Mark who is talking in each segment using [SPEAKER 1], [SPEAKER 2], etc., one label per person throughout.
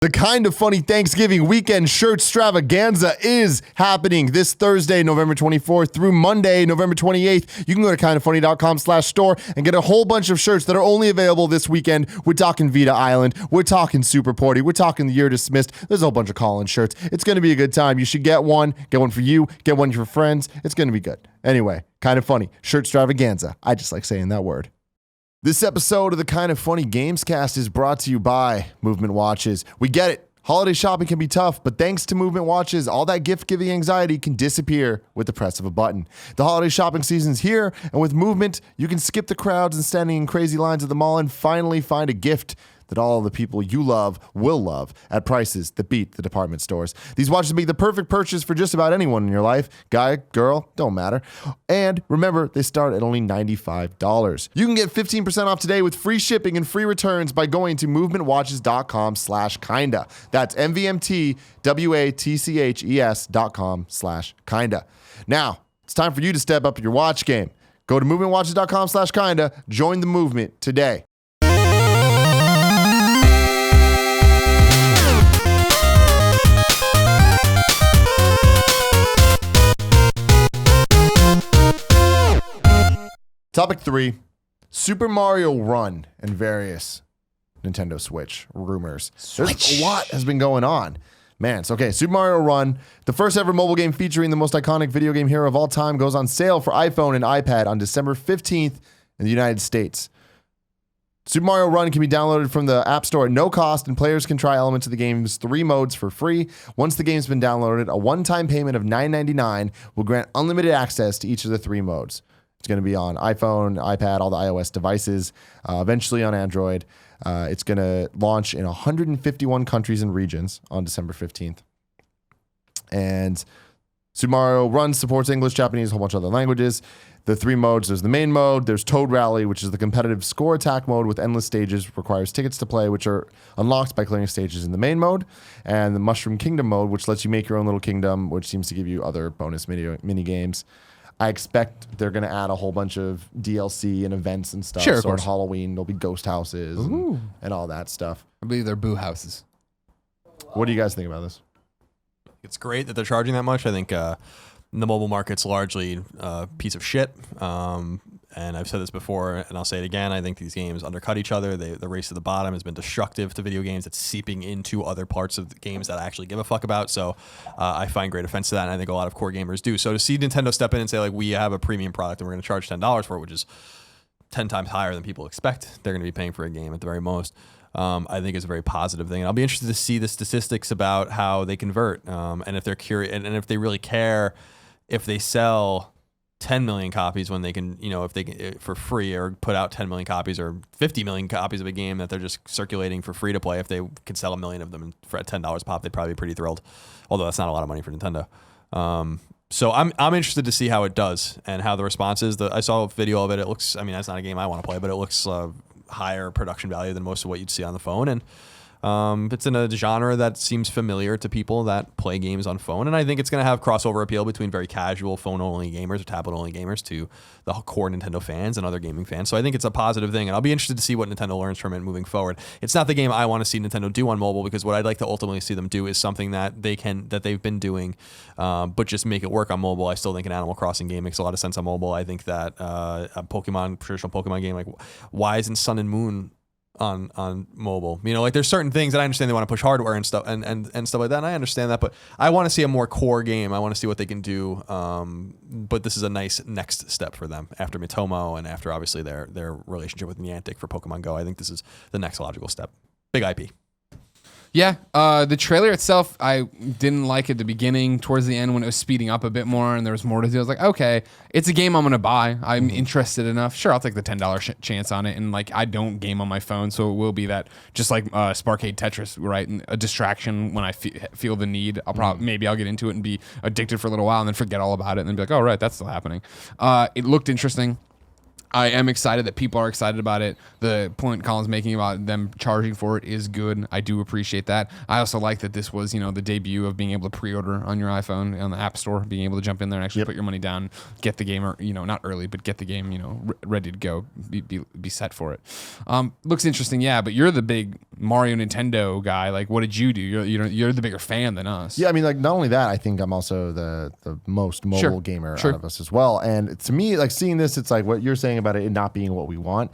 [SPEAKER 1] The Kind of Funny Thanksgiving Weekend Shirt Stravaganza is happening this Thursday, November 24th through Monday, November 28th. You can go to kindoffunny.com/store and get a whole bunch of shirts that are only available this weekend. We're talking Vita Island. We're talking Super Porty. We're talking The Year Dismissed. There's a whole bunch of Colin shirts. It's going to be a good time. You should get one. Get one for you. Get one for your friends. It's going to be good. Anyway, Kind of Funny Shirt Stravaganza. I just like saying that word. This episode of the Kind of Funny Gamescast is brought to you by Movement Watches. We get it. Holiday shopping can be tough, but thanks to Movement Watches, all that gift-giving anxiety can disappear with the press of a button. The holiday shopping season's here, and with Movement, you can skip the crowds and standing in crazy lines at the mall and finally find a gift that all the people you love will love at prices that beat the department stores. These watches make the perfect purchase for just about anyone in your life. Guy, girl, don't matter. And remember, they start at only $95. You can get 15% off today with free shipping and free returns by going to movementwatches.com/kinda. That's MVMTWATCHES.com/kinda. Now, it's time for you to step up your watch game. Go to movementwatches.com/kinda. Join the movement today. Topic 3, Super Mario Run and various Nintendo Switch rumors. There's a lot has been going on. Man, so okay, Super Mario Run, the first ever mobile game featuring the most iconic video game hero of all time, goes on sale for iPhone and iPad on December 15th in the United States. Super Mario Run can be downloaded from the App Store at no cost, and players can try elements of the game's 3 modes for free. Once the game's been downloaded, a one-time payment of $9.99 will grant unlimited access to each of the 3 modes. It's going to be on iPhone, iPad, all the iOS devices, eventually on Android. It's going to launch in 151 countries and regions on December 15th. And Super Mario Run supports English, Japanese, a whole bunch of other languages. The 3 modes, there's the main mode, there's Toad Rally, which is the competitive score attack mode with endless stages, requires tickets to play, which are unlocked by clearing stages in the main mode, and the Mushroom Kingdom mode, which lets you make your own little kingdom, which seems to give you other bonus mini games. I expect they're going to add a whole bunch of DLC and events and stuff.
[SPEAKER 2] Sure,
[SPEAKER 1] so on Halloween, there'll be ghost houses and all that stuff.
[SPEAKER 2] I believe they're boo houses.
[SPEAKER 1] What do you guys think about this?
[SPEAKER 3] It's great that they're charging that much. I think the mobile market's largely a piece of shit. And I've said this before, and I'll say it again. I think these games undercut each other. The race to the bottom has been destructive to video games. It's seeping into other parts of the games that I actually give a fuck about. So I find great offense to that, and I think a lot of core gamers do. So to see Nintendo step in and say, like, we have a premium product and we're going to charge $10 for it, which is 10 times higher than people expect they're going to be paying for a game at the very most, I think is a very positive thing. And I'll be interested to see the statistics about how they convert, and if they're curious, and if they really care if they sell 10 million copies when they can, if they can for free, or put out 10 million copies or 50 million copies of a game that they're just circulating for free to play. If they could sell 1 million of them for at $10 pop, they'd probably be pretty thrilled. Although that's not a lot of money for Nintendo. So I'm interested to see how it does and how the response is. I saw a video of it. It looks, that's not a game I want to play, but it looks higher production value than most of what you'd see on the phone. And it's in a genre that seems familiar to people that play games on phone, and I think it's going to have crossover appeal between very casual phone-only gamers or tablet-only gamers to the core Nintendo fans and other gaming fans. So I think it's a positive thing, and I'll be interested to see what Nintendo learns from it moving forward. It's not the game I want to see Nintendo do on mobile, because what I'd like to ultimately see them do is something that they've been doing, but just make it work on mobile. I still think an Animal Crossing game makes a lot of sense on mobile. I think that a traditional Pokemon game, like, why isn't Sun and Moon on mobile? There's certain things that I understand they want to push hardware and stuff and stuff like that, and I understand that, but I want to see a more core game. I want to see what they can do, but this is a nice next step for them after Mitomo and after obviously their relationship with Niantic for Pokemon Go. I think this is the next logical step. Big IP.
[SPEAKER 2] Yeah, the trailer itself, I didn't like at the beginning. Towards the end, when it was speeding up a bit more and there was more to do, I was like, okay, it's a game I'm going to buy. I'm interested enough. Sure, I'll take the $10 chance on it. And I don't game on my phone, so it will be that, just like Sparkade Tetris, right? And a distraction when I feel the need. Maybe I'll get into it and be addicted for a little while and then forget all about it and then be like, oh, right, that's still happening. It looked interesting. I am excited that people are excited about it. The point Colin's making about them charging for it is good. I do appreciate that. I also like that this was, the debut of being able to pre-order on your iPhone on the App Store, being able to jump in there and actually put your money down, get the game, or, not early, but get the game, ready to go, be set for it. Looks interesting, yeah. But you're the big Mario Nintendo guy. Like, what did you do? You're the bigger fan than us.
[SPEAKER 1] Yeah, I mean, like, not only that, I think I'm also the most mobile gamer out of us as well. And to me, like, seeing this, it's like what you're saying about it not being what we want.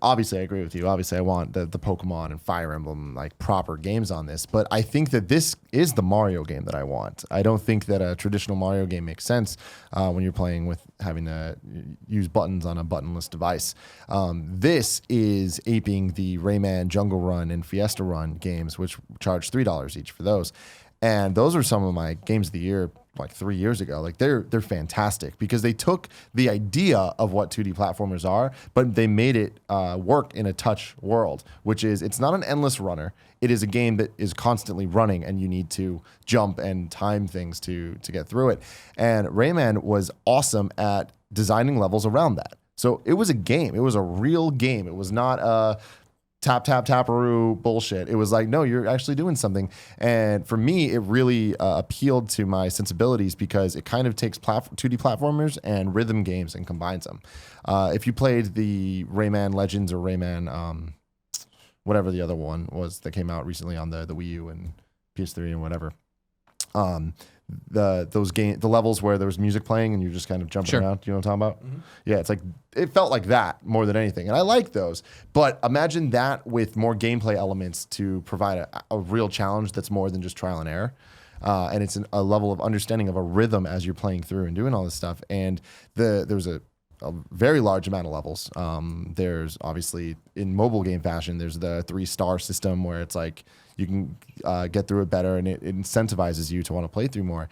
[SPEAKER 1] Obviously, I agree with you. Obviously, I want the Pokemon and Fire Emblem, like, proper games on this. But I think that this is the Mario game that I want. I don't think that a traditional Mario game makes sense when you're playing with having to use buttons on a buttonless device. This is aping the Rayman Jungle Run and Fiesta Run games, which charge $3 each for those. And those are some of my games of the year like 3 years ago. Like they're fantastic because they took the idea of what 2D platformers are, but they made it work in a touch world, which is it's not an endless runner. It is a game that is constantly running and you need to jump and time things to get through it. And Rayman was awesome at designing levels around that. So it was a game. It was a real game. It was not a taparoo bullshit. It was like, no, you're actually doing something. And for me, it really appealed to my sensibilities because it kind of takes 2D platformers and rhythm games and combines them. If you played the Rayman Legends or Rayman, whatever the other one was that came out recently on the Wii U and PS3 and whatever, the levels where there was music playing and you're just kind of jumping around, you know what I'm talking about? Mm-hmm. Yeah, it's like it felt like that more than anything, and I like those. But imagine that with more gameplay elements to provide a real challenge that's more than just trial and error, and it's a level of understanding of a rhythm as you're playing through and doing all this stuff. And there was a very large amount of levels. There's obviously in mobile game fashion, there's the 3-star system where it's like you can get through it better and it incentivizes you to want to play through more.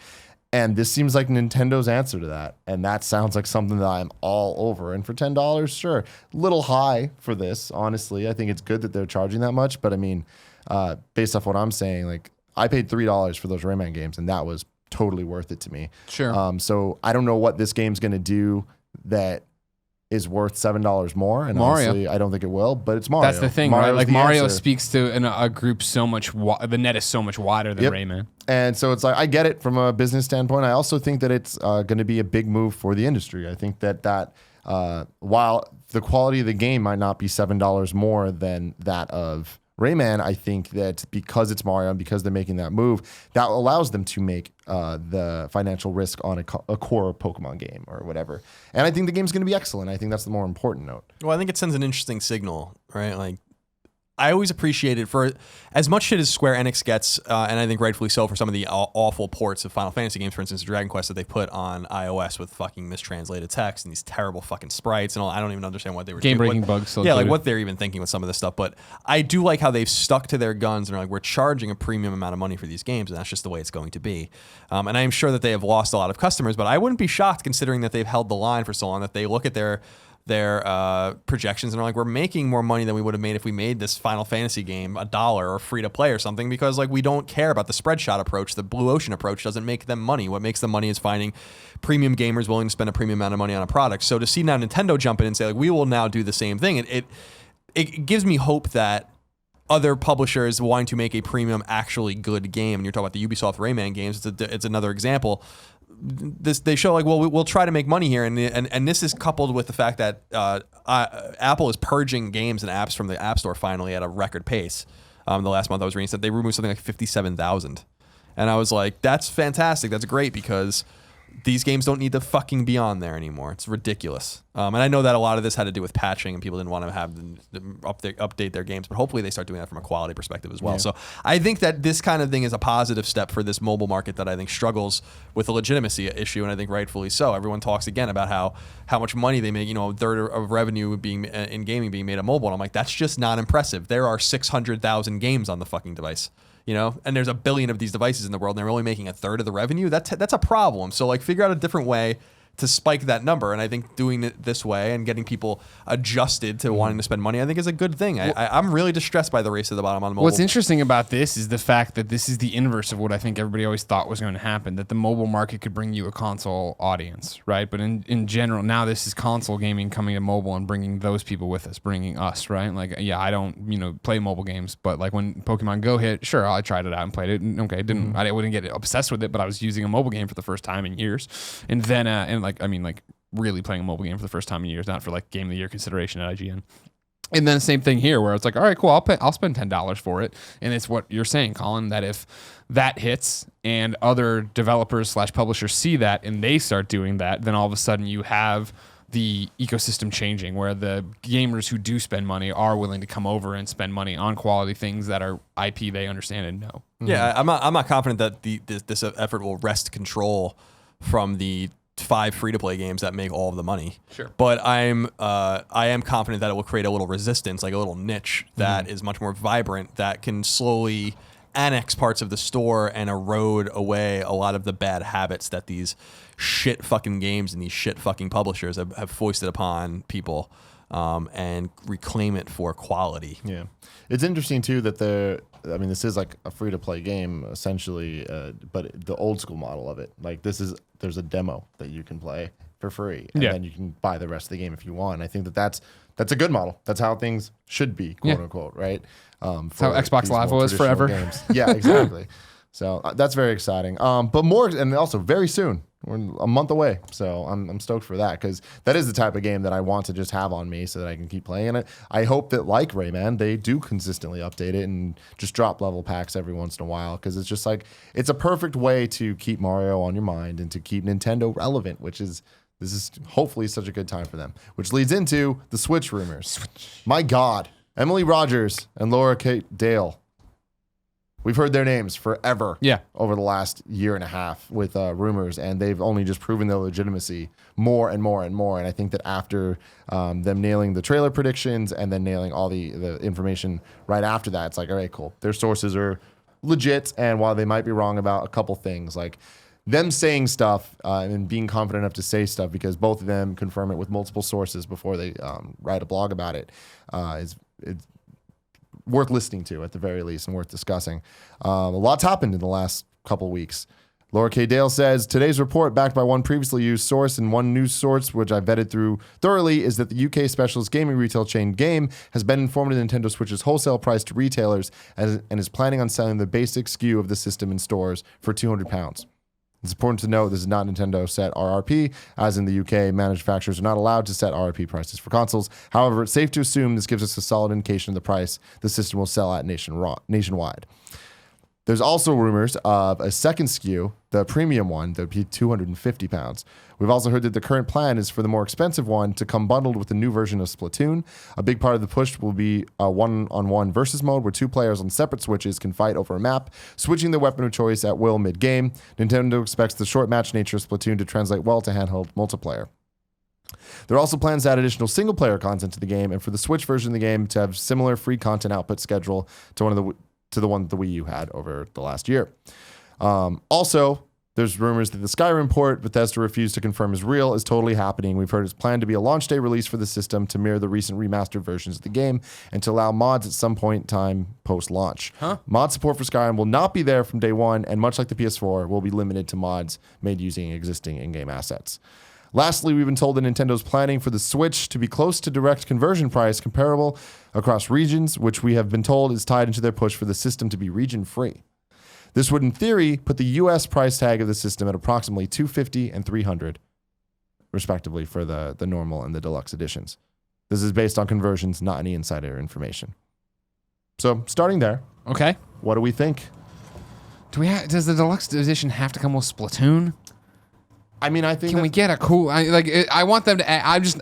[SPEAKER 1] And this seems like Nintendo's answer to that. And that sounds like something that I'm all over. And for $10, sure. Little high for this, honestly. I think it's good that they're charging that much. But I mean, based off what I'm saying, like I paid $3 for those Rayman games and that was totally worth it to me.
[SPEAKER 2] Sure.
[SPEAKER 1] So I don't know what this game's going to do that is worth $7 more, and
[SPEAKER 2] Mario.
[SPEAKER 1] honestly, I don't think it will. But it's Mario.
[SPEAKER 2] That's the thing,
[SPEAKER 1] Mario's
[SPEAKER 2] right? Like
[SPEAKER 1] the
[SPEAKER 2] Mario
[SPEAKER 1] answer.
[SPEAKER 2] speaks to a group so much. The net is so much wider than Rayman.
[SPEAKER 1] And so it's like I get it from a business standpoint. I also think that it's going to be a big move for the industry. I think that while the quality of the game might not be $7 more than that of Rayman, I think that because it's Mario and because they're making that move, that allows them to make the financial risk on a core Pokemon game or whatever. And I think the game's going to be excellent. I think that's the more important note.
[SPEAKER 3] Well, I think it sends an interesting signal, right? Like, I always appreciate it for as much shit as Square Enix gets, and I think rightfully so for some of the awful ports of Final Fantasy games, for instance, Dragon Quest that they put on iOS with fucking mistranslated text and these terrible fucking sprites and all. I don't even understand what they were doing.
[SPEAKER 2] Game-breaking bugs.
[SPEAKER 3] Yeah, like what they're even thinking with some of this stuff. But I do like how they've stuck to their guns and are like, we're charging a premium amount of money for these games, and that's just the way it's going to be. And I am sure that they have lost a lot of customers, but I wouldn't be shocked considering that they've held the line for so long that they look at their projections and are like, we're making more money than we would have made if we made this Final Fantasy game $1 or free to play or something, because like we don't care about the spread shot approach. The blue ocean approach doesn't make them money. What makes them money is finding premium gamers willing to spend a premium amount of money on a product. So to see now Nintendo jump in and say like, we will now do the same thing, it gives me hope that other publishers wanting to make a premium actually good game, and you're talking about the Ubisoft Rayman games, it's another example. They show like, well, we'll try to make money here, and this is coupled with the fact that Apple is purging games and apps from the App Store finally at a record pace. The last month I was reading that they removed something like 57,000, and I was like, that's fantastic, that's great, because these games don't need to fucking be on there anymore. It's ridiculous. And I know that a lot of this had to do with patching and people didn't want to have update their games, but hopefully they start doing that from a quality perspective as well. Yeah. So I think that this kind of thing is a positive step for this mobile market that I think struggles with a legitimacy issue, and I think rightfully so. Everyone talks again about how much money they make, a third of revenue being in gaming being made on mobile. And I'm like, that's just not impressive. There are 600,000 games on the fucking device. And there's 1 billion of these devices in the world, and they're only making a third of the revenue. That's a problem. So like, figure out a different way to spike that number. And I think doing it this way and getting people adjusted to wanting to spend money, I think is a good thing. I'm really distressed by the race to the bottom on mobile.
[SPEAKER 2] What's interesting about this is the fact that this is the inverse of what I think everybody always thought was going to happen, that the mobile market could bring you a console audience, right? But in general, now this is console gaming coming to mobile and bringing those people with us, bringing us, right? Like, yeah, I don't, play mobile games, but like when Pokemon Go hit, sure, I tried it out and played it. And okay, I wouldn't get obsessed with it, but I was using a mobile game for the first time in years. And then, really playing a mobile game for the first time in years, not for like Game of the Year consideration at IGN. And then the same thing here, where it's like, all right, cool, I'll spend $10 for it. And it's what you're saying, Colin, that if that hits and other developers / publishers see that and they start doing that, then all of a sudden you have the ecosystem changing, where the gamers who do spend money are willing to come over and spend money on quality things that are IP they understand and know.
[SPEAKER 3] Yeah, I'm not confident that this effort will wrest control from the 5 free-to-play games that make all of the money.
[SPEAKER 2] Sure.
[SPEAKER 3] But I am confident that it will create a little resistance, like a little niche that is much more vibrant, that can slowly annex parts of the store and erode away a lot of the bad habits that these shit fucking games and these shit fucking publishers have foisted upon people, and reclaim it for quality.
[SPEAKER 1] Yeah. It's interesting too that this is like a free-to-play game essentially, but the old school model of it, like there's a demo that you can play for free, and then you can buy the rest of the game if you want. I think that's a good model. That's how things should be, quote unquote, right?
[SPEAKER 2] That's how Xbox Live was forever.
[SPEAKER 1] Games. Yeah, exactly. So that's very exciting. But more, and also very soon. We're a month away, so I'm stoked for that, because that is the type of game that I want to just have on me so that I can keep playing it. I hope that, like Rayman, they do consistently update it and just drop level packs every once in a while, because it's just like, it's a perfect way to keep Mario on your mind and to keep Nintendo relevant, this is hopefully such a good time for them. Which leads into the Switch rumors. My God, Emily Rogers and Laura Kate Dale. We've heard their names forever over the last year and a half with rumors, and they've only just proven their legitimacy more and more and more. And I think that after them nailing the trailer predictions and then nailing all the information right after that, it's like, all right, cool. Their sources are legit, and while they might be wrong about a couple things, like them saying stuff and being confident enough to say stuff, because both of them confirm it with multiple sources before they write a blog about it, it's worth listening to at the very least and worth discussing. A lot's happened in the last couple weeks. Laura K. Dale says, today's report, backed by one previously used source and one news source, which I vetted through thoroughly, is that the UK specialist gaming retail chain Game has been informed of Nintendo Switch's wholesale price to retailers and is planning on selling the basic SKU of the system in stores for £200. It's important to note this is not Nintendo set RRP, as in the UK, manufacturers are not allowed to set RRP prices for consoles. However, it's safe to assume this gives us a solid indication of the price the system will sell at nationwide. There's also rumors of a second SKU, the premium one, that would be £250. We've also heard that the current plan is for the more expensive one to come bundled with the new version of Splatoon. A big part of the push will be a one-on-one versus mode where 2 players on separate Switches can fight over a map, switching their weapon of choice at will mid-game. Nintendo expects the short match nature of Splatoon to translate well to handheld multiplayer. There are also plans to add additional single-player content to the game, and for the Switch version of the game to have similar free content output schedule to the one that the Wii U had over the last year. Also, there's rumors that the Skyrim port Bethesda refused to confirm is real is totally happening. We've heard it's planned to be a launch day release for the system to mirror the recent remastered versions of the game and to allow mods at some point in time post-launch. Mod support for Skyrim will not be there from day one, and much like the PS4, will be limited to mods made using existing in-game assets. Lastly, we've been told that Nintendo's planning for the Switch to be close to direct conversion price comparable across regions, which we have been told is tied into their push for the system to be region-free. This would, in theory, put the U.S. price tag of the system at approximately $250 and $300, respectively, for the normal and the deluxe editions. This is based on conversions, not any insider information. So, starting there.
[SPEAKER 2] Okay.
[SPEAKER 1] What do we think?
[SPEAKER 2] Does the deluxe edition have to come with Splatoon?
[SPEAKER 1] I mean, I think.
[SPEAKER 2] Can we get a cool? I want them to.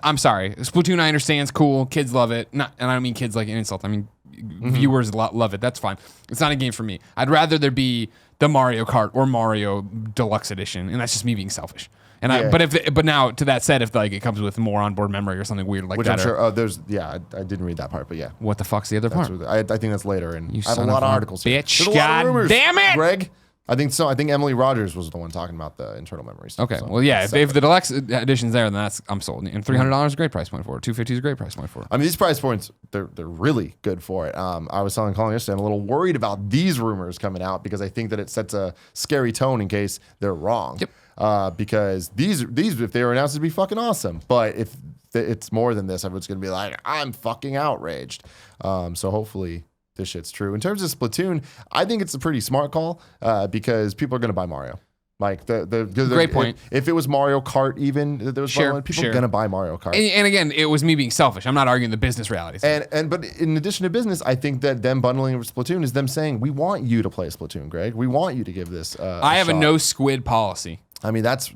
[SPEAKER 2] I'm sorry. Splatoon, I understand, is cool. Kids love it. And I don't mean kids like an insult. I mean, viewers love it. That's fine. It's not a game for me. I'd rather there be the Mario Kart or Mario Deluxe Edition, and that's just me being selfish. And but now to that said, if it comes with more onboard memory or something weird like
[SPEAKER 1] which
[SPEAKER 2] that,
[SPEAKER 1] I'm sure. I didn't read that part, but yeah.
[SPEAKER 2] What the fuck's the other part?
[SPEAKER 1] I think that's later, and
[SPEAKER 2] You
[SPEAKER 1] I have a
[SPEAKER 2] son
[SPEAKER 1] lot
[SPEAKER 2] of
[SPEAKER 1] of
[SPEAKER 2] a
[SPEAKER 1] articles. Here.
[SPEAKER 2] bitch!
[SPEAKER 1] There's a lot of
[SPEAKER 2] God
[SPEAKER 1] rumors,
[SPEAKER 2] damn it,
[SPEAKER 1] Greg. I think so. I think Emily Rogers was the one talking about the internal memory stuff.
[SPEAKER 2] Okay.
[SPEAKER 1] So
[SPEAKER 2] Well, yeah.
[SPEAKER 1] that's
[SPEAKER 2] If the
[SPEAKER 1] separate.
[SPEAKER 2] deluxe edition's there, then I'm sold. And $300 is a great price point for it. $250 is a great price point for it.
[SPEAKER 1] I mean, these price points, they're really good for it. I was telling Colin yesterday, I'm a little worried about these rumors coming out because I think that it sets a scary tone in case they're wrong.
[SPEAKER 2] Yep.
[SPEAKER 1] Because these, if they were announced, it'd be fucking awesome. But if it's more than this, everyone's going to be like, I'm fucking outraged. So hopefully this shit's true. In terms of Splatoon, I think it's a pretty smart call because people are going to buy Mario. Like
[SPEAKER 2] Great point.
[SPEAKER 1] If it was Mario Kart, even that there was
[SPEAKER 2] Sure,
[SPEAKER 1] people
[SPEAKER 2] sure.
[SPEAKER 1] are gonna buy Mario Kart.
[SPEAKER 2] And again, it was me being selfish. I'm not arguing the business realities.
[SPEAKER 1] But in addition to business, I think that them bundling with Splatoon is them saying we want you to play Splatoon, Greg. We want you to give this.
[SPEAKER 2] I have a no squid policy.
[SPEAKER 1] I mean, that's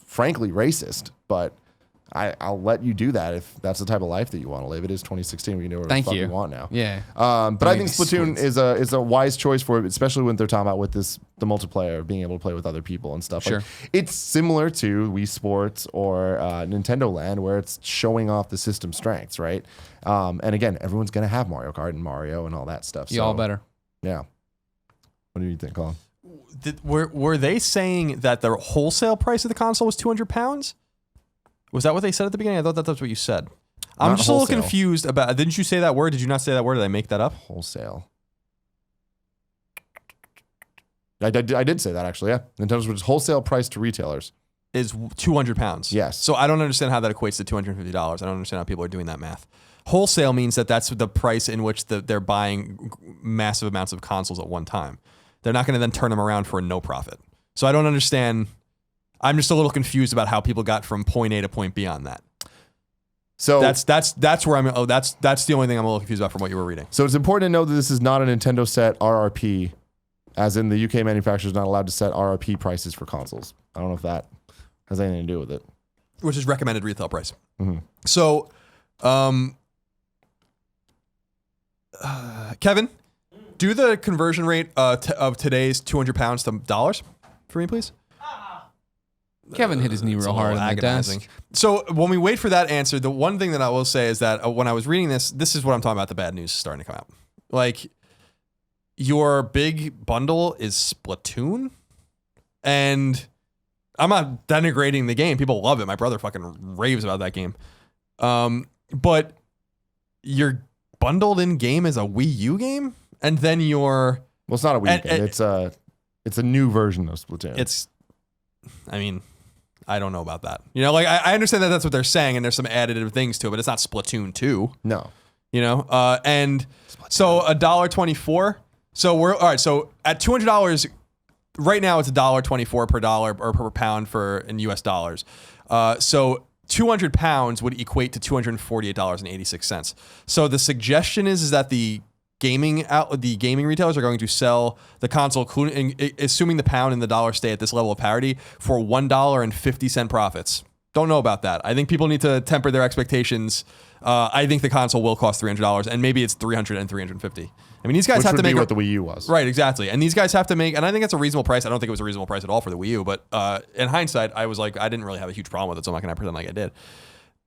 [SPEAKER 1] frankly racist, but I'll let you do that if that's the type of life that you want to live. It is 2016. We know what the fuck we want now.
[SPEAKER 2] Yeah.
[SPEAKER 1] But I think Splatoon is a wise choice for it, especially when they're talking about with the multiplayer, being able to play with other people and stuff.
[SPEAKER 2] Sure.
[SPEAKER 1] Like, it's similar to Wii Sports or Nintendo Land, where it's showing off the system strengths, right? And again, everyone's gonna have Mario Kart and Mario and all that stuff.
[SPEAKER 2] You all better.
[SPEAKER 1] Yeah. What do you think, Colin?
[SPEAKER 3] Were they saying that the wholesale price of the console was £200? Was that what they said at the beginning? I thought that's what you said. I'm
[SPEAKER 1] Not
[SPEAKER 3] just a little
[SPEAKER 1] wholesale.
[SPEAKER 3] confused about. Didn't you say that word? Did you not say that word? Did I make that up?
[SPEAKER 1] Wholesale. I did say that actually. Yeah, Nintendo Switch wholesale price to retailers
[SPEAKER 3] is £200.
[SPEAKER 1] Yes.
[SPEAKER 3] So I don't understand how that equates to $250. I don't understand how people are doing that math. Wholesale means that's the price in which they're buying massive amounts of consoles at one time. They're not going to then turn them around for no profit. So I don't understand. I'm just a little confused about how people got from point A to point B on that.
[SPEAKER 1] So
[SPEAKER 3] that's where I'm. Oh, that's the only thing I'm a little confused about from what you were reading.
[SPEAKER 1] So it's important to know that this is not a Nintendo set RRP, as in the UK manufacturer is not allowed to set RRP prices for consoles. I don't know if that has anything to do with it.
[SPEAKER 3] Which is recommended retail price.
[SPEAKER 1] Mm-hmm.
[SPEAKER 3] So, Kevin, do the conversion rate of today's £200 to dollars for me, please.
[SPEAKER 2] Kevin hit his knee real hard on the desk.
[SPEAKER 3] So when we wait for that answer, the one thing that I will say is that when I was reading this is what I'm talking about. The bad news is starting to come out. Like, your big bundle is Splatoon, and I'm not denigrating the game. People love it. My brother fucking raves about that game. But your bundled in game is a Wii U game, and then
[SPEAKER 1] Well, it's not a Wii game. It's a new version of Splatoon.
[SPEAKER 3] I mean, I don't know about that. You know, like I understand that that's what they're saying, and there's some additive things to it, but it's not Splatoon 2.
[SPEAKER 1] No.
[SPEAKER 3] You know, and so $1.24. So we're all right. So at $200 right now, it's $1.24 per dollar or per pound in US dollars. So 200 pounds would equate to $248.86. So the suggestion is that the gaming retailers are going to sell the console, assuming the pound and the dollar stay at this level of parity, for $1.50 profits. Don't know about that. I think people need to temper their expectations. I think the console will cost $300, and maybe it's $300 and $350. I mean, these guys have to make
[SPEAKER 1] what the Wii U was.
[SPEAKER 3] Right, exactly. And these guys have to make, and I think it's a reasonable price. I don't think it was a reasonable price at all for the Wii U, but in hindsight, I was like, I didn't really have a huge problem with it, so I'm not going to pretend like I did.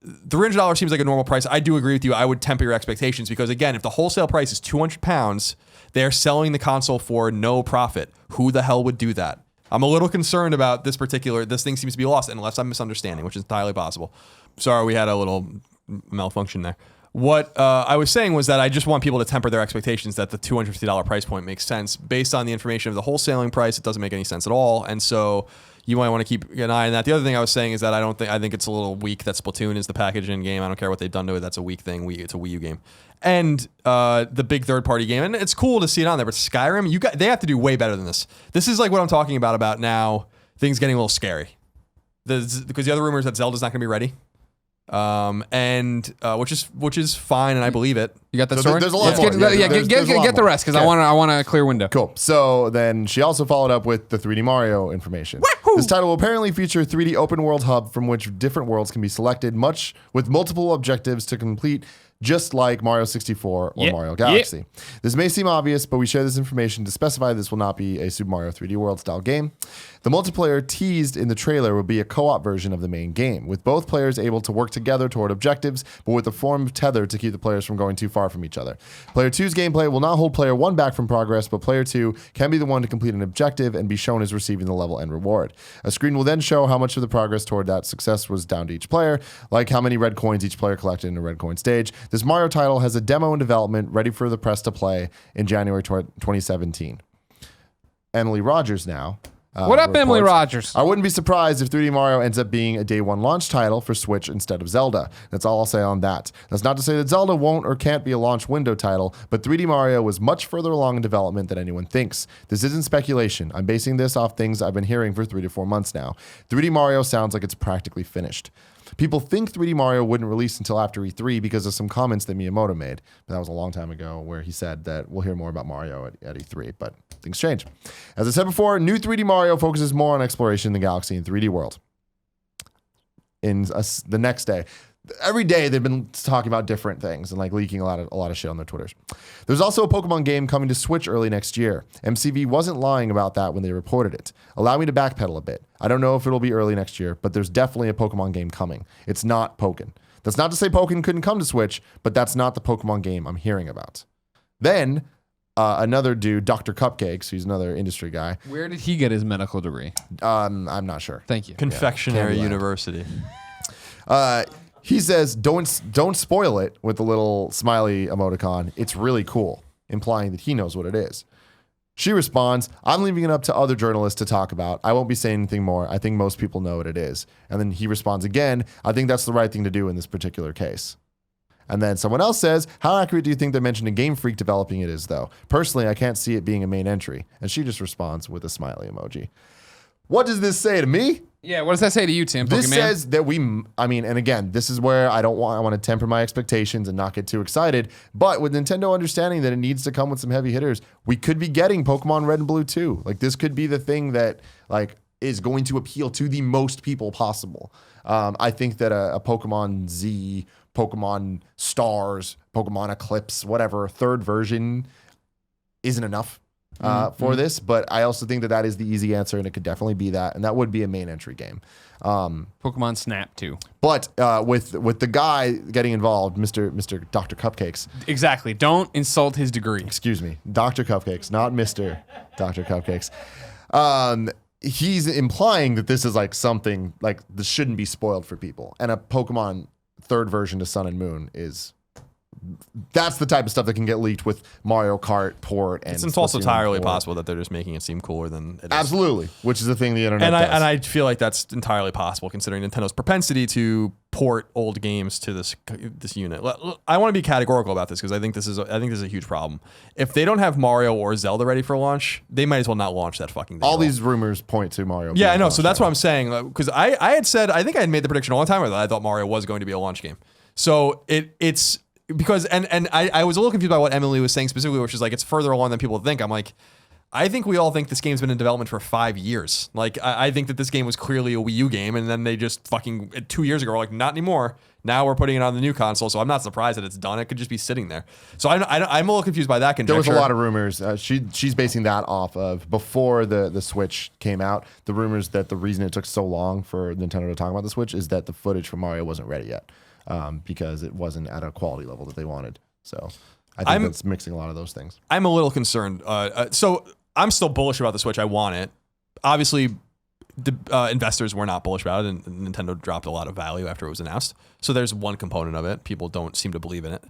[SPEAKER 3] $300 seems like a normal price. I do agree with you. I would temper your expectations because, again, if the wholesale price is 200 pounds, they're selling the console for no profit. Who the hell would do that? I'm a little concerned about this thing seems to be lost, unless I'm misunderstanding, which is entirely possible. Sorry, we had a little malfunction there. What I was saying was that I just want people to temper their expectations that the $250 price point makes sense. Based on the information of the wholesaling price, it doesn't make any sense at all. And so you might want to keep an eye on that. The other thing I was saying is that I think it's a little weak that Splatoon is the package-in game. I don't care what they've done to it. That's a weak thing. It's a Wii U game. And the big third-party game. And it's cool to see it on there. But Skyrim, they have to do way better than this. This is like what I'm talking about now. Things getting a little scary. Because the other rumor is that Zelda's not going to be ready. Which is fine, and I believe it.
[SPEAKER 2] You got that
[SPEAKER 1] So
[SPEAKER 2] story?
[SPEAKER 1] there's a lot
[SPEAKER 2] Let's
[SPEAKER 1] more.
[SPEAKER 2] get the rest, because I want a clear window.
[SPEAKER 1] Cool. So then she also followed up with the 3D Mario information.
[SPEAKER 2] Wahoo!
[SPEAKER 1] This title will apparently feature a 3D open world hub from which different worlds can be selected, with multiple objectives to complete just like Mario 64 or Mario Galaxy. This may seem obvious, but we share this information to specify this will not be a Super Mario 3D World style game. The multiplayer teased in the trailer will be a co-op version of the main game, with both players able to work together toward objectives, but with a form of tether to keep the players from going too far from each other. Player 2's gameplay will not hold player 1 back from progress, but player 2 can be the one to complete an objective and be shown as receiving the level and reward. A screen will then show how much of the progress toward that success was down to each player, like how many red coins each player collected in a red coin stage. This Mario title has a demo in development ready for the press to play in January 2017. Emily Rogers now.
[SPEAKER 2] What up, Emily Rogers?
[SPEAKER 1] I wouldn't be surprised if 3D Mario ends up being a day one launch title for Switch instead of Zelda. That's all I'll say on that. That's not to say that Zelda won't or can't be a launch window title, but 3D Mario was much further along in development than anyone thinks. This isn't speculation. I'm basing this off things I've been hearing for 3 to 4 months now. 3D Mario sounds like it's practically finished. People think 3D Mario wouldn't release until after E3 because of some comments that Miyamoto made. But that was a long time ago where he said that we'll hear more about Mario at E3, but things change. As I said before, new 3D Mario focuses more on exploration in the galaxy in 3D world. The next day. Every day they've been talking about different things and like leaking a lot of shit on their Twitters. There's also a Pokemon game coming to Switch early next year. MCV wasn't lying about that when they reported it. Allow me to backpedal a bit. I don't know if it'll be early next year, but there's definitely a Pokemon game coming. It's not Pokken. That's not to say Pokken couldn't come to Switch, but that's not the Pokemon game I'm hearing about. Then another dude, Dr. Cupcakes, who's another industry guy.
[SPEAKER 2] Where did he get his medical degree?
[SPEAKER 1] I'm not sure.
[SPEAKER 2] Thank you.
[SPEAKER 3] Confectionery University.
[SPEAKER 1] He says, don't spoil it with the little smiley emoticon. It's really cool, implying that he knows what it is. She responds, I'm leaving it up to other journalists to talk about. I won't be saying anything more. I think most people know what it is. And then he responds again, I think that's the right thing to do in this particular case. And then someone else says, how accurate do you think they mentioned a Game Freak developing it is, though? Personally, I can't see it being a main entry. And she just responds with a smiley emoji. What does this say to me?
[SPEAKER 2] Yeah, what does that say to you, Tim?
[SPEAKER 1] This
[SPEAKER 2] Pokemon?
[SPEAKER 1] says that and again, this is where I want to temper my expectations and not get too excited. But with Nintendo understanding that it needs to come with some heavy hitters, we could be getting Pokemon Red and Blue 2. Like, this could be the thing that like is going to appeal to the most people possible. I think that a Pokemon Z, Pokemon Stars, Pokemon Eclipse, whatever, third version isn't enough. For this, but I also think that is the easy answer, and it could definitely be that, and that would be a main entry game.
[SPEAKER 2] Pokemon Snap 2.
[SPEAKER 1] But with the guy getting involved, Mr. Dr. Cupcakes.
[SPEAKER 2] Exactly. Don't insult his degree.
[SPEAKER 1] Excuse me, Dr. Cupcakes, not Mr. Dr. Cupcakes. He's implying that this is like something like this shouldn't be spoiled for people, and a Pokemon third version to Sun and Moon that's the type of stuff that can get leaked with Mario Kart port. And
[SPEAKER 3] it's also entirely possible that they're just making it seem cooler than it is.
[SPEAKER 1] Absolutely, which is the thing the internet does.
[SPEAKER 3] And I feel like that's entirely possible considering Nintendo's propensity to port old games to this unit. I want to be categorical about this because I think this is a huge problem. If they don't have Mario or Zelda ready for launch, they might as well not launch that fucking thing.
[SPEAKER 1] All these rumors point to Mario.
[SPEAKER 3] Yeah, I know. So that's what I'm saying. Because I had said, I think I had made the prediction a long time ago that I thought Mario was going to be a launch game. So it's because and I was a little confused by what Emily was saying specifically, which is like it's further along than people think. I'm like, I think we all think this game's been in development for 5 years. Like I think that this game was clearly a Wii U game, and then they just fucking 2 years ago were like, not anymore. Now we're putting it on the new console, so I'm not surprised that it's done. It could just be sitting there. So I'm a little confused by that conjecture.
[SPEAKER 1] There was a lot of rumors. She's basing that off of before the Switch came out. The rumors that the reason it took so long for Nintendo to talk about the Switch is that the footage for Mario wasn't ready yet. Because it wasn't at a quality level that they wanted. So I think that's mixing a lot of those things.
[SPEAKER 3] I'm a little concerned. So I'm still bullish about the Switch. I want it. Obviously, the investors were not bullish about it, and Nintendo dropped a lot of value after it was announced. So there's one component of it. People don't seem to believe in it.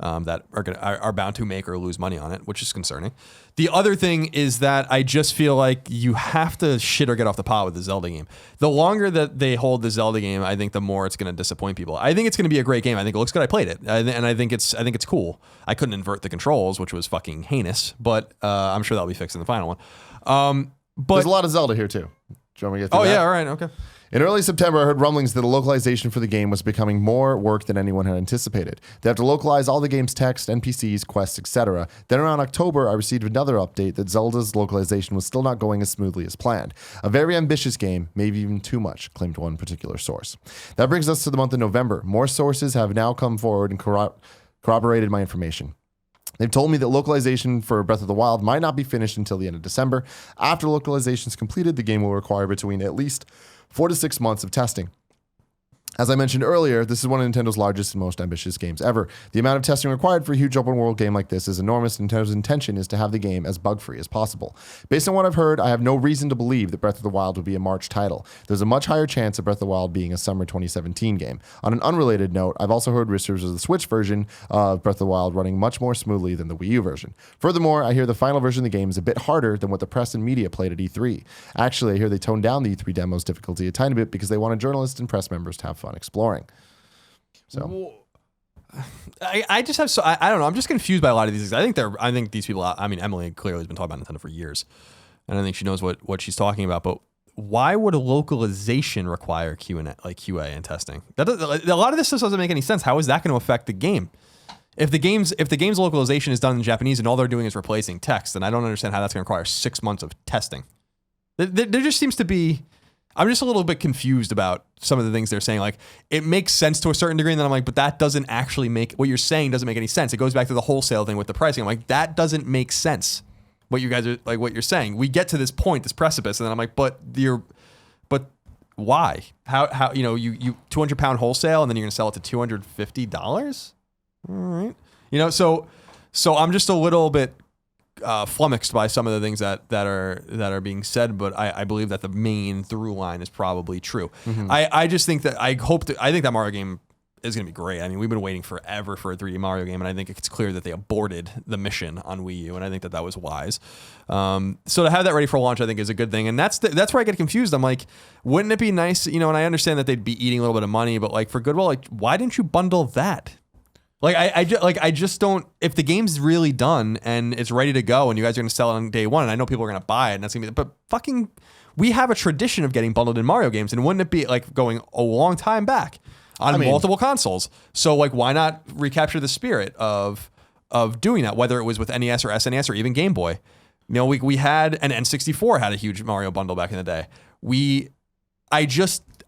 [SPEAKER 3] That are bound to make or lose money on it, which is concerning. The other thing is that I just feel like you have to shit or get off the pot with the Zelda game. The longer that they hold the Zelda game, I think the more it's going to disappoint people. I think it's going to be a great game. I think it looks good. I played it, and I think it's cool. I couldn't invert the controls, which was fucking heinous, but I'm sure that'll be fixed in the final one. But
[SPEAKER 1] there's a lot of Zelda here too. Do you want me to get through
[SPEAKER 3] Oh,
[SPEAKER 1] that?
[SPEAKER 3] yeah, all right, okay.
[SPEAKER 1] In early September, I heard rumblings that a localization for the game was becoming more work than anyone had anticipated. They have to localize all the game's text, NPCs, quests, etc. Then around October, I received another update that Zelda's localization was still not going as smoothly as planned. A very ambitious game, maybe even too much, claimed one particular source. That brings us to the month of November. More sources have now come forward and corroborated my information. They've told me that localization for Breath of the Wild might not be finished until the end of December. After localization is completed, the game will require between at least 4 to 6 months of testing. As I mentioned earlier, this is one of Nintendo's largest and most ambitious games ever. The amount of testing required for a huge open world game like this is enormous. Nintendo's intention is to have the game as bug-free as possible. Based on what I've heard, I have no reason to believe that Breath of the Wild will be a March title. There's a much higher chance of Breath of the Wild being a summer 2017 game. On an unrelated note, I've also heard whispers of the Switch version of Breath of the Wild running much more smoothly than the Wii U version. Furthermore, I hear the final version of the game is a bit harder than what the press and media played at E3. Actually, I hear they toned down the E3 demo's difficulty a tiny bit because they wanted journalists and press members to have fun exploring. So
[SPEAKER 3] I just have I don't know. I'm just confused by a lot of these things. I think these people. I mean, Emily clearly has been talking about Nintendo for years, and I think she knows what she's talking about. But why would a localization require QA and testing? A lot of this just doesn't make any sense. How is that going to affect the game? If the game's localization is done in Japanese and all they're doing is replacing text, then I don't understand how that's going to require 6 months of testing. There just seems to be. I'm just a little bit confused about some of the things they're saying. Like, it makes sense to a certain degree, and then I'm like, but that doesn't actually make, what you're saying doesn't make any sense. It goes back to the wholesale thing with the pricing. I'm like, that doesn't make sense. What you guys are, like, what you're saying. We get to this point, this precipice, and then I'm like, but why? How you 200-pound wholesale, and then you're going to sell it to $250? All right. So I'm just a little bit flummoxed by some of the things that are being said, but I believe that the main through line is probably true. Mm-hmm. I just think that I think that Mario game is going to be great. I mean, we've been waiting forever for a 3D Mario game, and I think it's clear that they aborted the mission on Wii U, and I think that was wise. So to have that ready for launch, I think is a good thing, and that's where I get confused. I'm like, wouldn't it be nice, and I understand that they'd be eating a little bit of money, but like for Goodwill, like why didn't you bundle that? Like I just don't. If the game's really done and it's ready to go, and you guys are going to sell it on day one, and I know people are going to buy it, and that's going to be. But fucking, we have a tradition of getting bundled in Mario games, and wouldn't it be like going a long time back on multiple consoles? So like, why not recapture the spirit of doing that? Whether it was with NES or SNES or even Game Boy, we had an N64 had a huge Mario bundle back in the day.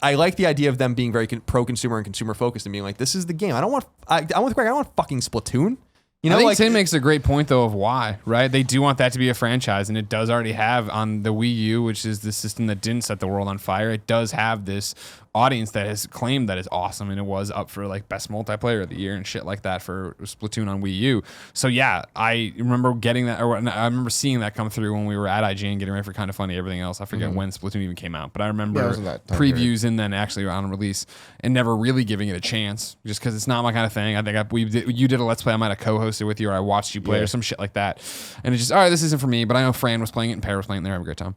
[SPEAKER 3] I like the idea of them being very pro-consumer and consumer-focused and being like, this is the game. I'm with Greg. I don't want fucking Splatoon.
[SPEAKER 2] I think Tim makes a great point, though, of why, right? They do want that to be a franchise, and it does already have on the Wii U, which is the system that didn't set the world on fire. It does have this audience that has claimed that it's awesome, and it was up for like best multiplayer of the year and shit like that for Splatoon on Wii U. So yeah, I remember getting that, or I remember seeing that come through when we were at IGN getting ready for Kind of Funny, everything else. I forget when Splatoon even came out, but I remember previews and then actually on release and never really giving it a chance just because it's not my kind of thing. I think you did a Let's Play. I might have co-hosted with you, or I watched you play or some shit like that, and it's just, all right, this isn't for me. But I know Fran was playing it and Pear was playing it, and they're having a great time.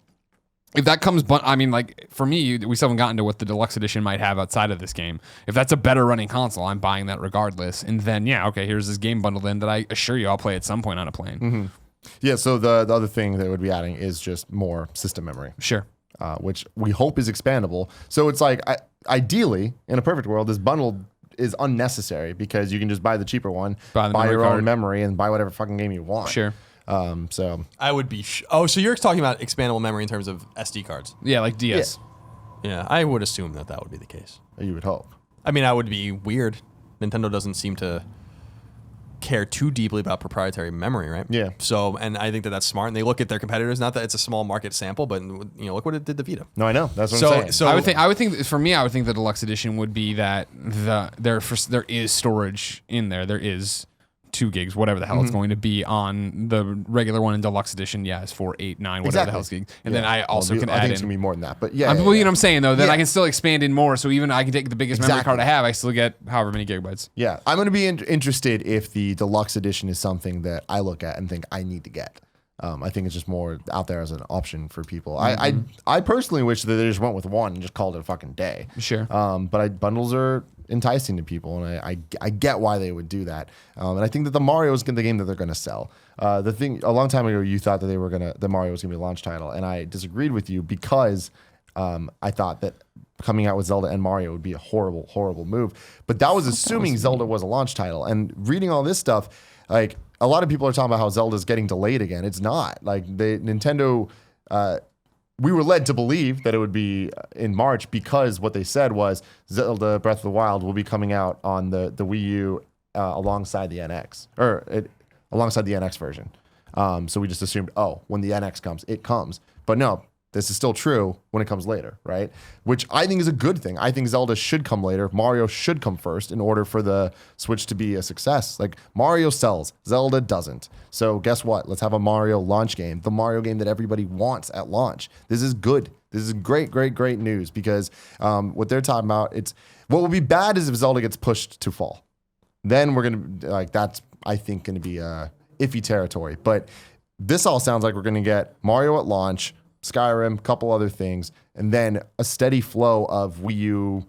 [SPEAKER 2] If that comes, I mean, like, for me, we still haven't gotten to what the deluxe edition might have outside of this game. If that's a better running console, I'm buying that regardless. And then, yeah, okay, here's this game bundled in that I assure you I'll play at some point on a plane.
[SPEAKER 1] Mm-hmm. Yeah, so the other thing that would be adding is just more system memory.
[SPEAKER 2] Sure.
[SPEAKER 1] Which we hope is expandable. So it's like, ideally, in a perfect world, this bundle is unnecessary because you can just buy the cheaper one, buy your own memory, and buy whatever fucking game you want.
[SPEAKER 2] Sure.
[SPEAKER 1] So
[SPEAKER 3] I would be. So you're talking about expandable memory in terms of SD cards?
[SPEAKER 2] Yeah, like DS.
[SPEAKER 3] Yeah, I would assume that would be the case.
[SPEAKER 1] You would hope.
[SPEAKER 3] I mean, that would be weird. Nintendo doesn't seem to care too deeply about proprietary memory, right?
[SPEAKER 1] Yeah.
[SPEAKER 3] So, and I think that's smart. And they look at their competitors. Not that it's a small market sample, but look what it did to Vita.
[SPEAKER 1] No, I know. That's what I'm saying.
[SPEAKER 2] So I would think for me, I would think the deluxe edition would be that there is storage in there. There is 2 gigs, whatever the hell it's going to be on the regular one, and deluxe edition, yeah, is 4, 8, 9, whatever the hell's gigs. And then I also can add in.
[SPEAKER 1] I think it's going to be more than that, but yeah.
[SPEAKER 2] You know what I'm saying, though? Then I can still expand in more, so even I can take the biggest memory card I have, I still get however many gigabytes.
[SPEAKER 1] Yeah, I'm going to be interested if the deluxe edition is something that I look at and think I need to get. I think it's just more out there as an option for people. I personally wish that they just went with one and just called it a fucking day.
[SPEAKER 2] Sure.
[SPEAKER 1] But bundles are enticing to people, and I get why they would do that. And I think that the Mario is the game that they're going to sell. The thing a long time ago, you thought that the Mario was going to be a launch title, and I disagreed with you because I thought that coming out with Zelda and Mario would be a horrible, horrible move. But that was assuming Zelda was a launch title. And reading all this stuff, like a lot of people are talking about how Zelda's getting delayed again. It's not. Like Nintendo, we were led to believe that it would be in March because what they said was Zelda Breath of the Wild will be coming out on the Wii U alongside the NX, alongside the NX version. So we just assumed, when the NX comes, it comes. But no, this is still true when it comes later, right? Which I think is a good thing. I think Zelda should come later. Mario should come first in order for the Switch to be a success. Like Mario sells, Zelda doesn't. So guess what? Let's have a Mario launch game, the Mario game that everybody wants at launch. This is good. This is great, great, great news because what they're talking about, what would be bad is if Zelda gets pushed to fall. Then we're going to, that's, I think, going to be iffy territory. But this all sounds like we're going to get Mario at launch, Skyrim, couple other things, and then a steady flow of Wii U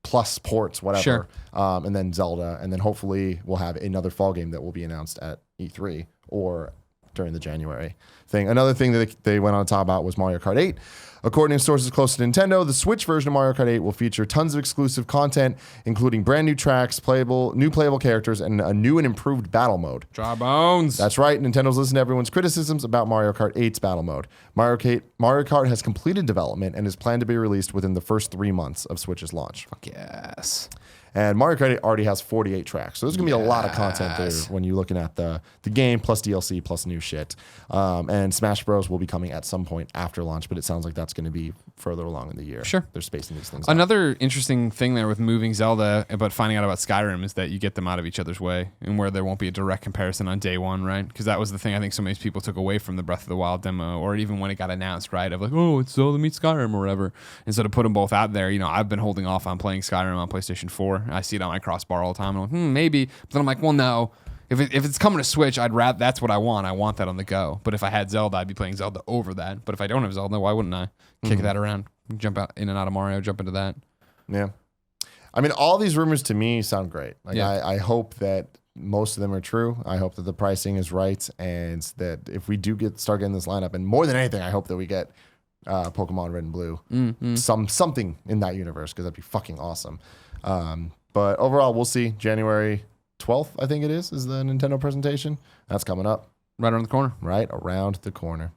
[SPEAKER 1] plus ports, whatever,
[SPEAKER 2] sure.
[SPEAKER 1] And then Zelda, and then hopefully we'll have another fall game that will be announced at E3 or during the January thing. Another thing that they went on to talk about was Mario Kart 8. According to sources close to Nintendo, the Switch version of Mario Kart 8 will feature tons of exclusive content, including brand new tracks, new playable characters, and a new and improved battle mode.
[SPEAKER 2] Jawbones.
[SPEAKER 1] That's right. Nintendo's listened to everyone's criticisms about Mario Kart 8's battle mode. Mario Kart has completed development and is planned to be released within the first 3 months of Switch's launch.
[SPEAKER 2] Fuck yes.
[SPEAKER 1] And Mario Kart 8 already has 48 tracks. So there's going to be a lot of content there when you're looking at the game plus DLC plus new shit. And Smash Bros. Will be coming at some point after launch, but it sounds like that's going to be further along in the year.
[SPEAKER 2] Sure.
[SPEAKER 1] They're spacing these things
[SPEAKER 2] Another interesting thing there with moving Zelda, but finding out about Skyrim is that you get them out of each other's way and where there won't be a direct comparison on day one, right? Because that was the thing I think so many people took away from the Breath of the Wild demo, or even when it got announced, right? Of like, oh, it's Zelda meets Skyrim or whatever. And so to put them both out there, I've been holding off on playing Skyrim on PlayStation 4. I see it on my crossbar all the time. I'm like, maybe. But then I'm like, well, no. If it's coming to Switch, that's what I want. I want that on the go. But if I had Zelda, I'd be playing Zelda over that. But if I don't have Zelda, why wouldn't I kick that around, jump out in and out of Mario, jump into that?
[SPEAKER 1] Yeah. I mean, all these rumors to me sound great. Like, I hope that most of them are true. I hope that the pricing is right, and that if we do start getting this lineup, and more than anything, I hope that we get Pokemon Red and Blue, something in that universe, because that'd be fucking awesome. But overall, we'll see. January 12th, I think it is the Nintendo presentation. That's coming up.
[SPEAKER 2] Right around the corner.
[SPEAKER 1] Right around the corner.